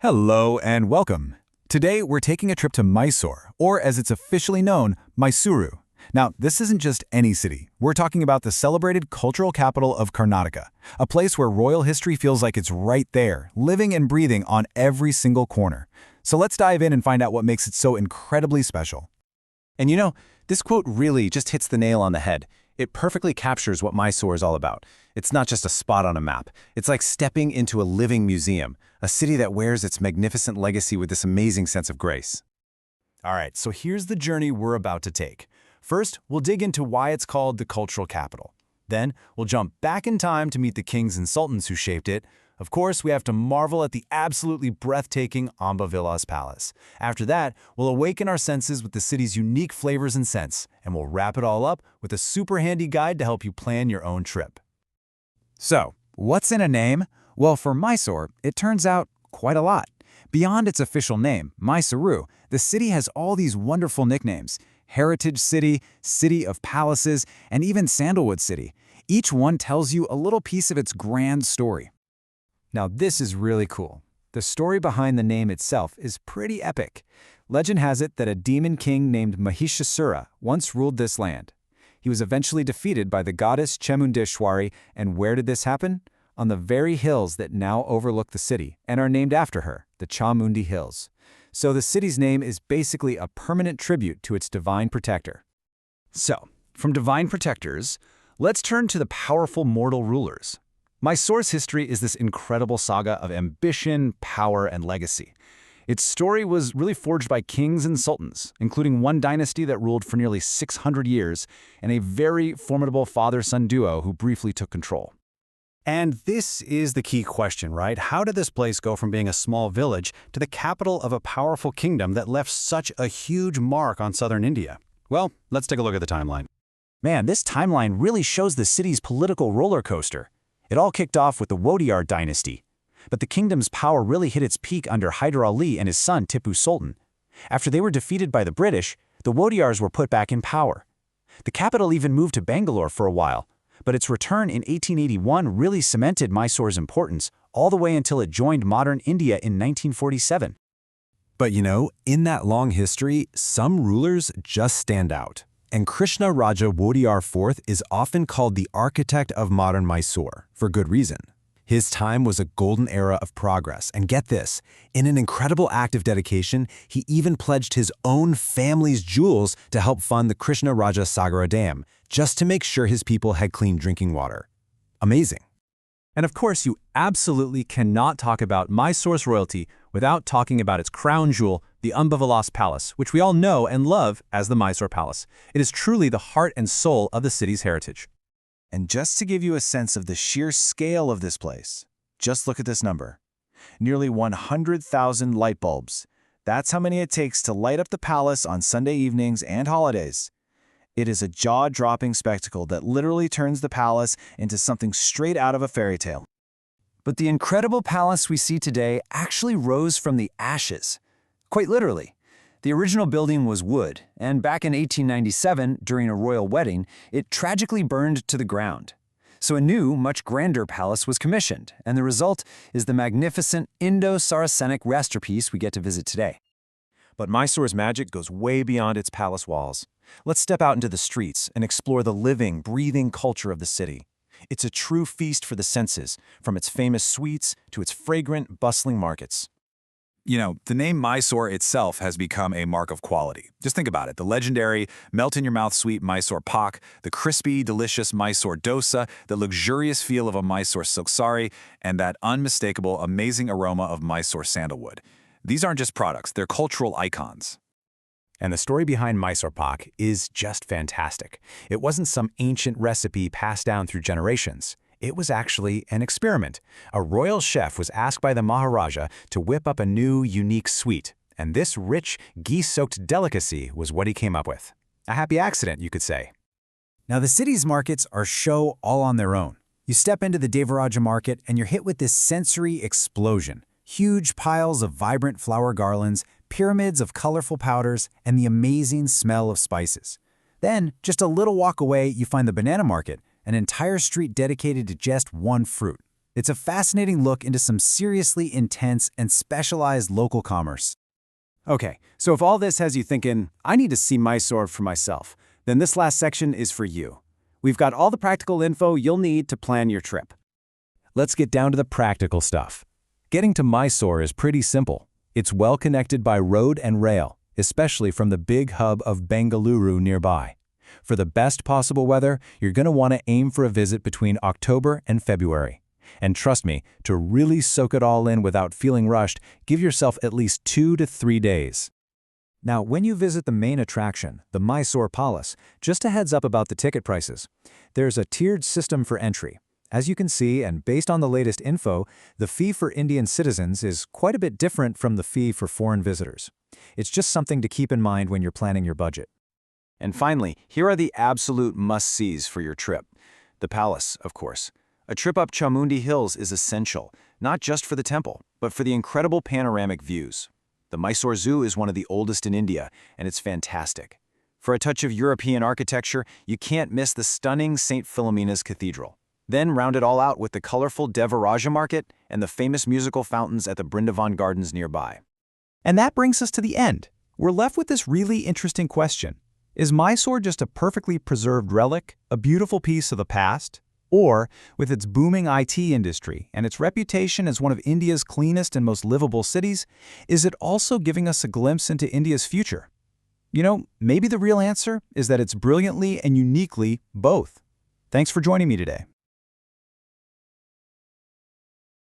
Hello and welcome. Today we're taking a trip to Mysore, or as it's officially known, Mysuru. Now, this isn't just any city. We're talking about the celebrated cultural capital of Karnataka, a place where royal history feels like it's right there, living and breathing on every single corner. So let's dive in and find out what makes it so incredibly special. And this quote really just hits the nail on the head. It perfectly captures what Mysore is all about. It's not just a spot on a map. It's like stepping into a living museum, a city that wears its magnificent legacy with this amazing sense of grace. All right, so here's the journey we're about to take. First, we'll dig into why it's called the cultural capital. Then, we'll jump back in time to meet the kings and sultans who shaped it. Of course, we have to marvel at the absolutely breathtaking Mysore Palace. After that, we'll awaken our senses with the city's unique flavors and scents, and we'll wrap it all up with a super handy guide to help you plan your own trip. So, what's in a name? Well, for Mysore, it turns out quite a lot. Beyond its official name, Mysuru, the city has all these wonderful nicknames: Heritage City, City of Palaces, and even Sandalwood City. Each one tells you a little piece of its grand story. Now, this is really cool. The story behind the name itself is pretty epic. Legend has it that a demon king named Mahishasura once ruled this land. He was eventually defeated by the goddess Chamundi, and where did this happen? On the very hills that now overlook the city and are named after her, the Chamundi Hills. So the city's name is basically a permanent tribute to its divine protector. So, from divine protectors, let's turn to the powerful mortal rulers. Mysore's history is this incredible saga of ambition, power, and legacy. Its story was really forged by kings and sultans, including one dynasty that ruled for nearly 600 years, and a very formidable father-son duo who briefly took control. And this is the key question, right? How did this place go from being a small village to the capital of a powerful kingdom that left such a huge mark on southern India? Well, let's take a look at the timeline. Man, this timeline really shows the city's political roller coaster. It all kicked off with the Wadiyar dynasty. But the kingdom's power really hit its peak under Hyder Ali and his son Tipu Sultan. After they were defeated by the British, the Wadiyars were put back in power. The capital even moved to Bengaluru for a while, but its return in 1881 really cemented Mysore's importance all the way until it joined modern India in 1947. But in that long history, some rulers just stand out. And Krishna Raja Wadiyar IV is often called the architect of modern Mysore, for good reason. His time was a golden era of progress, and get this, in an incredible act of dedication, he even pledged his own family's jewels to help fund the Krishna Raja Sagara Dam, just to make sure his people had clean drinking water. Amazing. And of course, you absolutely cannot talk about Mysore's royalty without talking about its crown jewel, the Mysore Palace, which we all know and love as the Mysore Palace. It is truly the heart and soul of the city's heritage. And just to give you a sense of the sheer scale of this place, just look at this number. Nearly 100,000 light bulbs. That's how many it takes to light up the palace on Sunday evenings and holidays. It is a jaw-dropping spectacle that literally turns the palace into something straight out of a fairy tale. But the incredible palace we see today actually rose from the ashes. Quite literally. The original building was wood, and back in 1897, during a royal wedding, it tragically burned to the ground. So a new, much grander palace was commissioned, and the result is the magnificent Indo-Saracenic masterpiece we get to visit today. But Mysore's magic goes way beyond its palace walls. Let's step out into the streets and explore the living, breathing culture of the city. It's a true feast for the senses, from its famous sweets to its fragrant, bustling markets. The name Mysore itself has become a mark of quality. Just think about it. The legendary melt-in-your-mouth sweet Mysore pak, the crispy, delicious Mysore dosa, the luxurious feel of a Mysore silk sari, and that unmistakable, amazing aroma of Mysore sandalwood. These aren't just products, they're cultural icons. And the story behind Mysore pak is just fantastic. It wasn't some ancient recipe passed down through generations. It was actually an experiment. A royal chef was asked by the Maharaja to whip up a new, unique sweet, and this rich, ghee-soaked delicacy was what he came up with. A happy accident, you could say. Now, the city's markets are show all on their own. You step into the Devaraja market and you're hit with this sensory explosion. Huge piles of vibrant flower garlands, pyramids of colorful powders, and the amazing smell of spices. Then, just a little walk away, you find the banana market, an entire street dedicated to just one fruit, It's a fascinating look into some seriously intense and specialized local commerce. Okay, so if all this has you thinking, I need to see Mysore for myself, then this last section is for you. We've got all the practical info you'll need to plan your trip. Let's get down to the practical stuff. Getting to Mysore is pretty simple. It's well connected by road and rail, especially from the big hub of Bengaluru nearby. For the best possible weather, you're going to want to aim for a visit between October and February. And trust me, to really soak it all in without feeling rushed, give yourself at least 2 to 3 days. Now, when you visit the main attraction, the Mysore Palace, just a heads up about the ticket prices. There's a tiered system for entry. As you can see, and based on the latest info, the fee for Indian citizens is quite a bit different from the fee for foreign visitors. It's just something to keep in mind when you're planning your budget. And finally, here are the absolute must-sees for your trip. The palace, of course. A trip up Chamundi Hills is essential, not just for the temple, but for the incredible panoramic views. The Mysore Zoo is one of the oldest in India, and it's fantastic. For a touch of European architecture, you can't miss the stunning St. Philomena's Cathedral. Then round it all out with the colorful Devaraja Market and the famous musical fountains at the Brindavan Gardens nearby. And that brings us to the end. We're left with this really interesting question. Is Mysore just a perfectly preserved relic, a beautiful piece of the past? Or, with its booming IT industry and its reputation as one of India's cleanest and most livable cities, is it also giving us a glimpse into India's future? You know, maybe the real answer is that it's brilliantly and uniquely both. Thanks for joining me today.